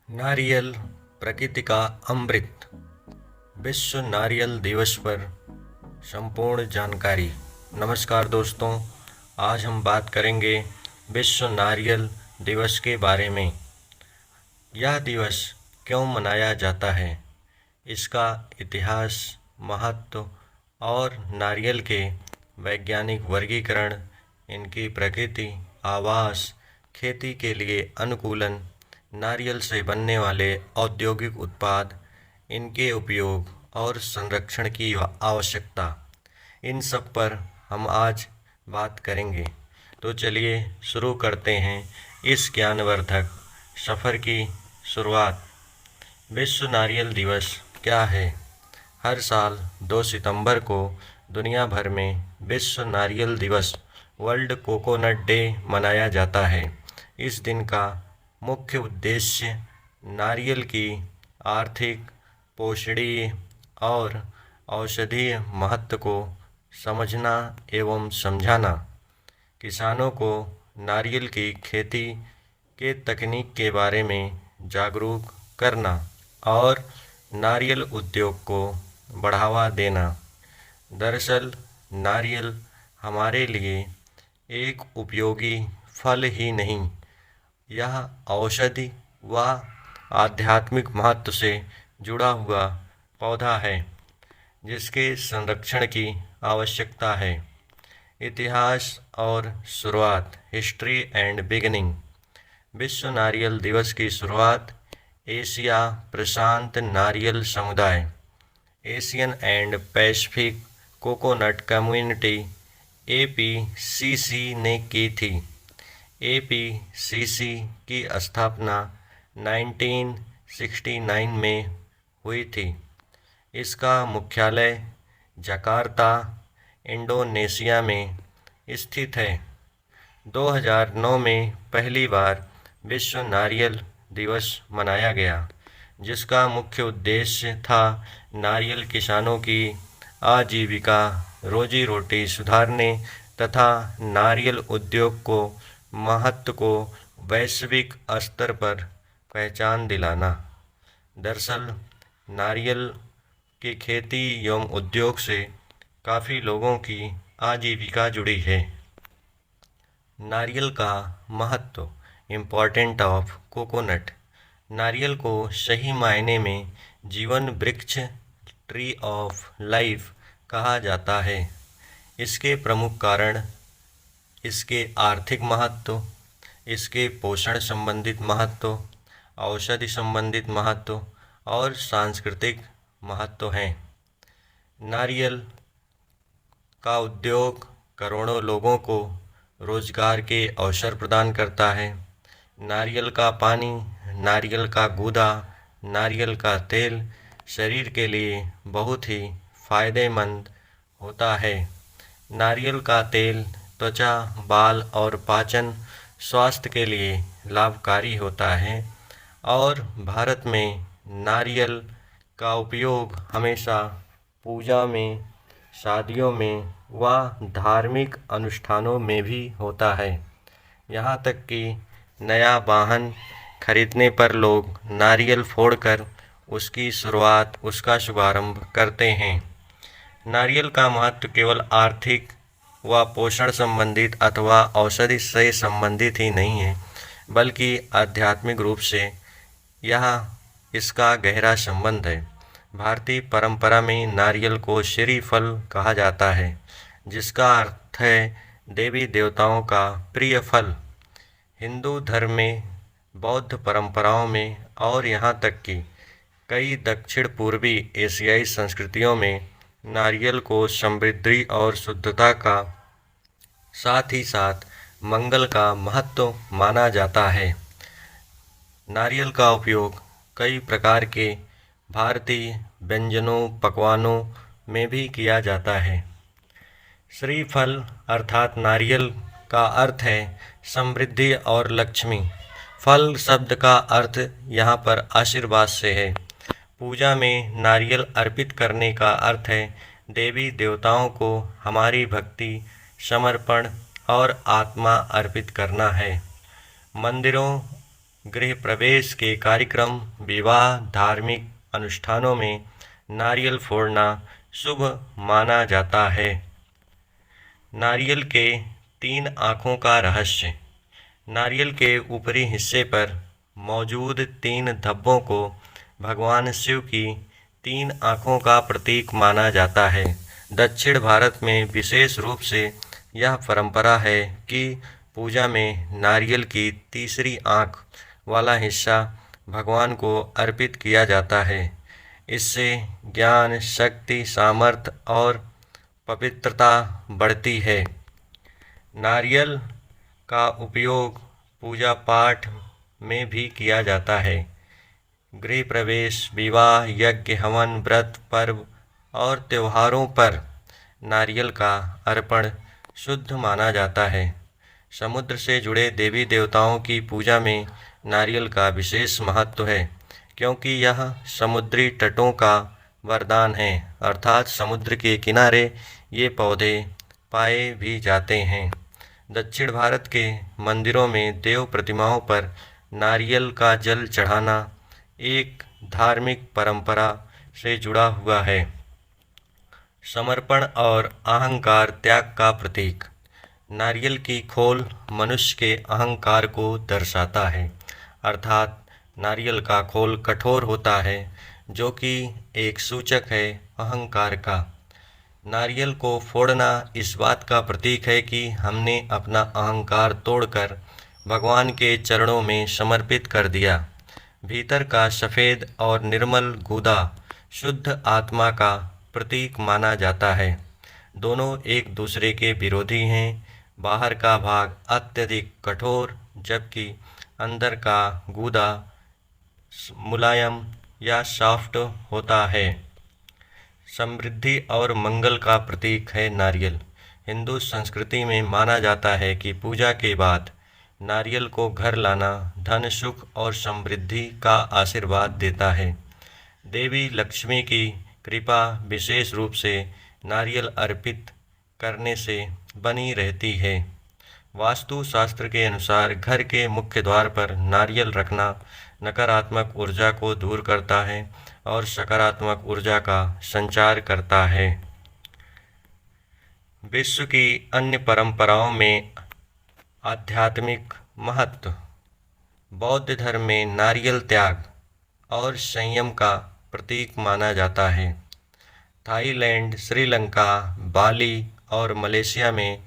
नारियल प्रकृति का अमृत। विश्व नारियल दिवस पर संपूर्ण जानकारी। नमस्कार दोस्तों, आज हम बात करेंगे विश्व नारियल दिवस के बारे में। यह दिवस क्यों मनाया जाता है, इसका इतिहास, महत्व और नारियल के वैज्ञानिक वर्गीकरण, इनकी प्रकृति, आवास, खेती के लिए अनुकूलन, नारियल से बनने वाले औद्योगिक उत्पाद, इनके उपयोग और संरक्षण की आवश्यकता, इन सब पर हम आज बात करेंगे। तो चलिए शुरू करते हैं इस ज्ञानवर्धक सफ़र की शुरुआत। विश्व नारियल दिवस क्या है? हर साल 2 सितंबर को दुनिया भर में विश्व नारियल दिवस, वर्ल्ड कोकोनट डे मनाया जाता है। इस दिन का मुख्य उद्देश्य नारियल की आर्थिक, पोषणीय और औषधीय महत्व को समझना एवं समझाना, किसानों को नारियल की खेती के तकनीक के बारे में जागरूक करना और नारियल उद्योग को बढ़ावा देना। दरअसल नारियल हमारे लिए एक उपयोगी फल ही नहीं, यह औषधि व आध्यात्मिक महत्व से जुड़ा हुआ पौधा है जिसके संरक्षण की आवश्यकता है। इतिहास और शुरुआत, हिस्ट्री एंड बिगिनिंग। विश्व नारियल दिवस की शुरुआत एशिया प्रशांत नारियल समुदाय, Asian and Pacific coconut community APCC ने की थी। APCC की स्थापना 1969 में हुई थी। इसका मुख्यालय जकार्ता, इंडोनेशिया में स्थित है। 2009 में पहली बार विश्व नारियल दिवस मनाया गया, जिसका मुख्य उद्देश्य था नारियल किसानों की आजीविका, रोजी रोटी सुधारने तथा नारियल उद्योग को महत्व को वैश्विक स्तर पर पहचान दिलाना। दरअसल नारियल की खेती एवं उद्योग से काफ़ी लोगों की आजीविका जुड़ी है। नारियल का महत्व, इम्पोर्टेंट ऑफ कोकोनट। नारियल को सही मायने में जीवन वृक्ष, ट्री ऑफ लाइफ कहा जाता है। इसके प्रमुख कारण इसके आर्थिक महत्व, इसके पोषण संबंधित महत्व, औषधि संबंधित महत्व और सांस्कृतिक महत्व हैं। नारियल का उद्योग करोड़ों लोगों को रोजगार के अवसर प्रदान करता है। नारियल का पानी, नारियल का गूदा, नारियल का तेल शरीर के लिए बहुत ही फायदेमंद होता है। नारियल का तेल त्वचा, बाल और पाचन स्वास्थ्य के लिए लाभकारी होता है और भारत में नारियल का उपयोग हमेशा पूजा में, शादियों में व धार्मिक अनुष्ठानों में भी होता है। यहाँ तक कि नया वाहन खरीदने पर लोग नारियल फोड़कर उसकी शुरुआत, उसका शुभारंभ करते हैं। नारियल का महत्व केवल आर्थिक व पोषण संबंधित अथवा औषधि से संबंधित ही नहीं है, बल्कि आध्यात्मिक रूप से यह इसका गहरा संबंध है। भारतीय परंपरा में नारियल को श्री फल कहा जाता है, जिसका अर्थ है देवी देवताओं का प्रिय फल। हिंदू धर्म में, बौद्ध परंपराओं में और यहाँ तक कि कई दक्षिण पूर्वी एशियाई संस्कृतियों में नारियल को समृद्धि और शुद्धता का, साथ ही साथ मंगल का महत्व माना जाता है। नारियल का उपयोग कई प्रकार के भारतीय व्यंजनों, पकवानों में भी किया जाता है। श्रीफल अर्थात नारियल का अर्थ है समृद्धि और लक्ष्मी। फल शब्द का अर्थ यहाँ पर आशीर्वाद से है। पूजा में नारियल अर्पित करने का अर्थ है देवी देवताओं को हमारी भक्ति, समर्पण और आत्मा अर्पित करना है। मंदिरों गृह प्रवेश के कार्यक्रम, विवाह, धार्मिक अनुष्ठानों में नारियल फोड़ना शुभ माना जाता है। नारियल के 3 आँखों का रहस्य। नारियल के ऊपरी हिस्से पर मौजूद 3 धब्बों को भगवान शिव की 3 आँखों का प्रतीक माना जाता है। दक्षिण भारत में विशेष रूप से यह परंपरा है कि पूजा में नारियल की तीसरी आँख वाला हिस्सा भगवान को अर्पित किया जाता है। इससे ज्ञान, शक्ति, सामर्थ्य और पवित्रता बढ़ती है। नारियल का उपयोग पूजा पाठ में भी किया जाता है। गृह प्रवेश, विवाह, यज्ञ, हवन, व्रत, पर्व और त्योहारों पर नारियल का अर्पण शुद्ध माना जाता है। समुद्र से जुड़े देवी देवताओं की पूजा में नारियल का विशेष महत्व है, क्योंकि यह समुद्री तटों का वरदान है, अर्थात समुद्र के किनारे ये पौधे पाए भी जाते हैं। दक्षिण भारत के मंदिरों में देव प्रतिमाओं पर नारियल का जल चढ़ाना एक धार्मिक परंपरा से जुड़ा हुआ है। समर्पण और अहंकार त्याग का प्रतीक। नारियल की खोल मनुष्य के अहंकार को दर्शाता है, अर्थात नारियल का खोल कठोर होता है, जो कि एक सूचक है अहंकार का। नारियल को फोड़ना इस बात का प्रतीक है कि हमने अपना अहंकार तोड़कर भगवान के चरणों में समर्पित कर दिया। भीतर का सफ़ेद और निर्मल गूदा शुद्ध आत्मा का प्रतीक माना जाता है। दोनों एक दूसरे के विरोधी हैं। बाहर का भाग अत्यधिक कठोर, जबकि अंदर का गूदा मुलायम या सॉफ्ट होता है। समृद्धि और मंगल का प्रतीक है नारियल। हिंदू संस्कृति में माना जाता है कि पूजा के बाद नारियल को घर लाना धन, सुख और समृद्धि का आशीर्वाद देता है। देवी लक्ष्मी की कृपा विशेष रूप से नारियल अर्पित करने से बनी रहती है। वास्तु शास्त्र के अनुसार घर के मुख्य द्वार पर नारियल रखना नकारात्मक ऊर्जा को दूर करता है और सकारात्मक ऊर्जा का संचार करता है। विश्व की अन्य परंपराओं में आध्यात्मिक महत्व। बौद्ध धर्म में नारियल त्याग और संयम का प्रतीक माना जाता है। थाईलैंड, श्रीलंका, बाली और मलेशिया में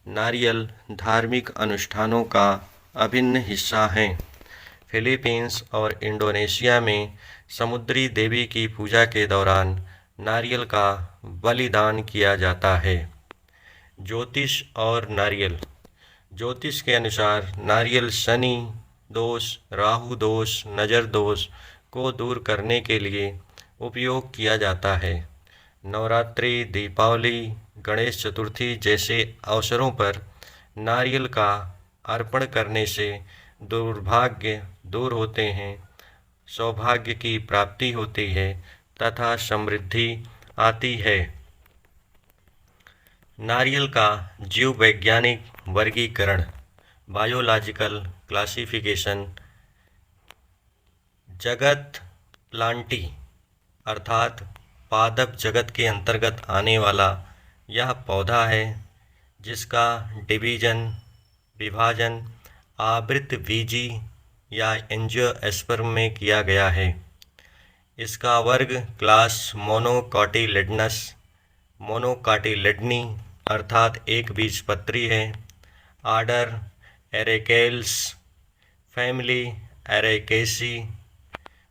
नारियल धार्मिक अनुष्ठानों का अभिन्न हिस्सा हैं। फिलीपींस और इंडोनेशिया में समुद्री देवी की पूजा के दौरान नारियल का बलिदान किया जाता है। ज्योतिष और नारियल। ज्योतिष के अनुसार नारियल शनि दोष, राहु दोष, नज़र दोष को दूर करने के लिए उपयोग किया जाता है। नवरात्रि, दीपावली, गणेश चतुर्थी जैसे अवसरों पर नारियल का अर्पण करने से दुर्भाग्य दूर होते हैं, सौभाग्य की प्राप्ति होती है तथा समृद्धि आती है। नारियल का जीव वैज्ञानिक वर्गीकरण। Biological classification. जगत प्लांटी अर्थात पादप जगत के अंतर्गत आने वाला यह पौधा है, जिसका विभाजन आवृतबीजी या एंजियोस्पर्म में किया गया है। इसका वर्ग क्लास मोनोकाटिलेडनी अर्थात एक बीजपत्री है। आर्डर एरेकेल्स, फैमिली एरेकेसी,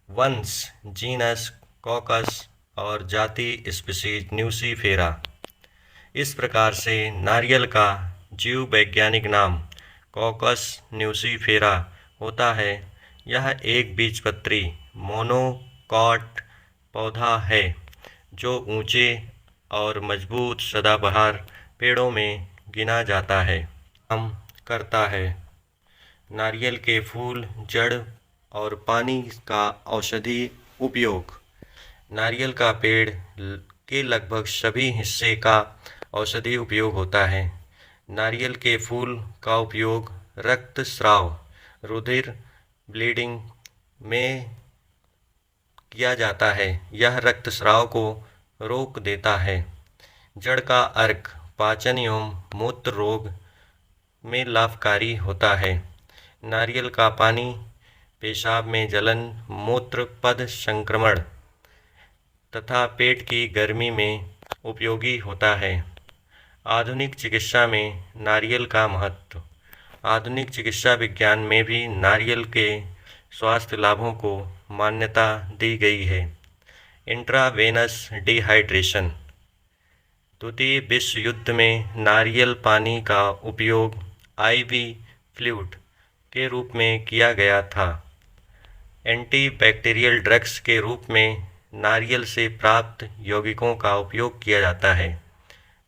वंश जीनस कॉकस और जाति स्पीशीज न्यूसीफेरा। इस प्रकार से नारियल का जीव वैज्ञानिक नाम कॉकस न्यूसीफेरा होता है। यह एक बीजपत्री मोनोकॉट पौधा है जो ऊंचे और मजबूत सदाबहार पेड़ों में गिना जाता है। काम करता है। नारियल के फूल, जड़ और पानी का औषधि उपयोग। नारियल का पेड़ के लगभग सभी हिस्से का औषधि उपयोग होता है। नारियल के फूल का उपयोग रक्तस्राव, रुधिर ब्लीडिंग में किया जाता है। यह रक्तस्राव को रोक देता है। जड़ का अर्क पाचन एवं मूत्र रोग में लाभकारी होता है। नारियल का पानी पेशाब में जलन, मूत्र पद संक्रमण तथा पेट की गर्मी में उपयोगी होता है। आधुनिक चिकित्सा में नारियल का महत्व। आधुनिक चिकित्सा विज्ञान में भी नारियल के स्वास्थ्य लाभों को मान्यता दी गई है। Intravenous dehydration. द्वितीय विश्व युद्ध में नारियल पानी का उपयोग आईवी फ्लूइड के रूप में किया गया था। एंटीबैक्टीरियल ड्रग्स के रूप में नारियल से प्राप्त यौगिकों का उपयोग किया जाता है।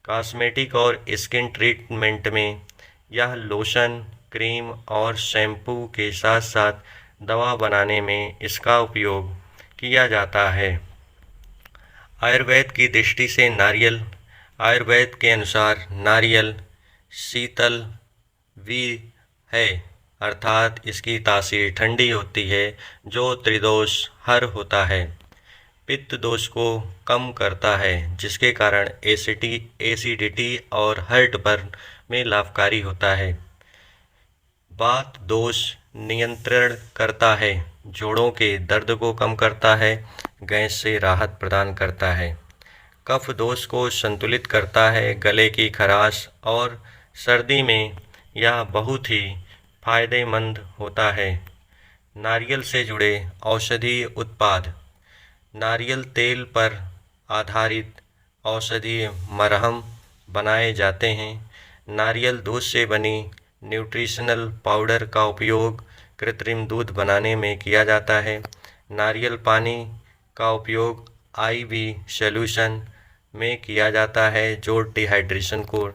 कॉस्मेटिक और स्किन ट्रीटमेंट में यह लोशन, क्रीम और शैम्पू के साथ साथ दवा बनाने में इसका उपयोग किया जाता है। आयुर्वेद की दृष्टि से नारियल। आयुर्वेद के अनुसार नारियल शीतल वी है, अर्थात इसकी तासीर ठंडी होती है, जो त्रिदोष हर होता है। पित्त दोष को कम करता है, जिसके कारण एसिडिटी और हार्टबर्न में लाभकारी होता है। वात दोष नियंत्रण करता है, जोड़ों के दर्द को कम करता है, गैस से राहत प्रदान करता है। कफ दोष को संतुलित करता है, गले की खराश और सर्दी में यह बहुत ही फायदेमंद होता है। नारियल से जुड़े औषधीय उत्पाद। नारियल तेल पर आधारित औषधीय मरहम बनाए जाते हैं। नारियल दूध से बनी न्यूट्रिशनल पाउडर का उपयोग कृत्रिम दूध बनाने में किया जाता है। नारियल पानी का उपयोग आईवी सॉल्यूशन में किया जाता है, जो डिहाइड्रेशन को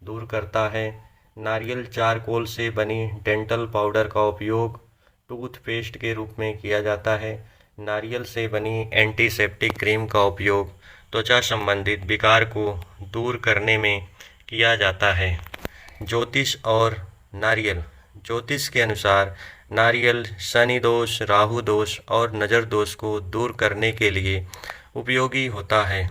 दूर करता है। नारियल चारकोल से बनी डेंटल पाउडर का उपयोग टूथपेस्ट के रूप में किया जाता है। नारियल से बनी एंटीसेप्टिक क्रीम का उपयोग त्वचा संबंधित विकार को दूर करने में किया जाता है। ज्योतिष और नारियल। ज्योतिष के अनुसार नारियल शनि दोष, राहु दोष और नज़र दोष को दूर करने के लिए उपयोगी होता है।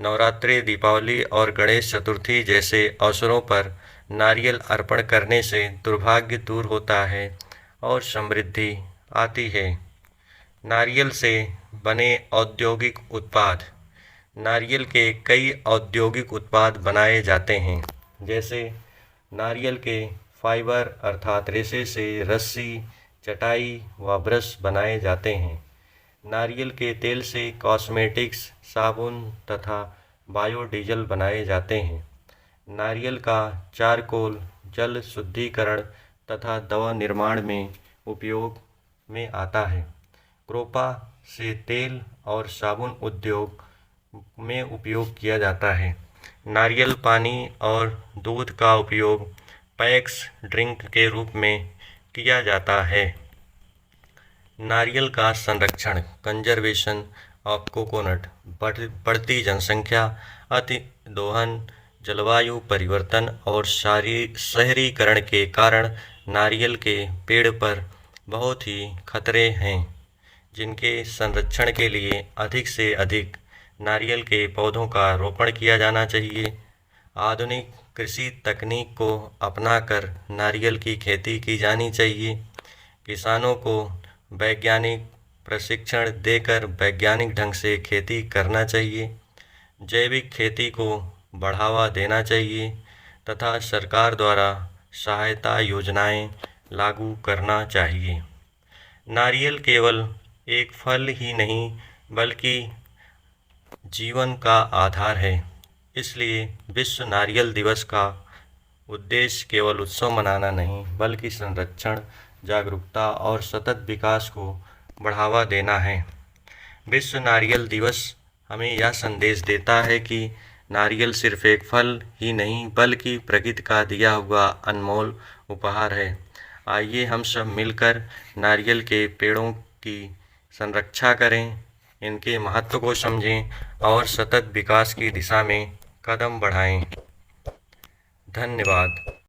नवरात्रि, दीपावली और गणेश चतुर्थी जैसे अवसरों पर नारियल अर्पण करने से दुर्भाग्य दूर होता है और समृद्धि आती है। नारियल से बने औद्योगिक उत्पाद। नारियल के कई औद्योगिक उत्पाद बनाए जाते हैं, जैसे नारियल के फाइबर अर्थात रेशे से रस्सी, चटाई व ब्रश बनाए जाते हैं। नारियल के तेल से कॉस्मेटिक्स, साबुन तथा बायोडीजल बनाए जाते हैं। नारियल का चारकोल जल शुद्धिकरण तथा दवा निर्माण में उपयोग में आता है। क्रोपा से तेल और साबुन उद्योग में उपयोग किया जाता है। नारियल पानी और दूध का उपयोग पैक्स ड्रिंक के रूप में किया जाता है। नारियल का संरक्षण, कंजर्वेशन ऑफ कोकोनट। बढ़ती जनसंख्या, अति दोहन, जलवायु परिवर्तन और शहरीकरण के कारण नारियल के पेड़ पर बहुत ही खतरे हैं, जिनके संरक्षण के लिए अधिक से अधिक नारियल के पौधों का रोपण किया जाना चाहिए। आधुनिक कृषि तकनीक को अपनाकर नारियल की खेती की जानी चाहिए। किसानों को वैज्ञानिक प्रशिक्षण देकर वैज्ञानिक ढंग से खेती करना चाहिए। जैविक खेती को बढ़ावा देना चाहिए तथा सरकार द्वारा सहायता योजनाएं लागू करना चाहिए। नारियल केवल एक फल ही नहीं बल्कि जीवन का आधार है। इसलिए विश्व नारियल दिवस का उद्देश्य केवल उत्सव मनाना नहीं बल्कि संरक्षण, जागरूकता और सतत विकास को बढ़ावा देना है। विश्व नारियल दिवस हमें यह संदेश देता है कि नारियल सिर्फ एक फल ही नहीं बल्कि प्रकृति का दिया हुआ अनमोल उपहार है। आइए हम सब मिलकर नारियल के पेड़ों की संरक्षा करें, इनके महत्व को समझें और सतत विकास की दिशा में कदम बढ़ाएं। धन्यवाद।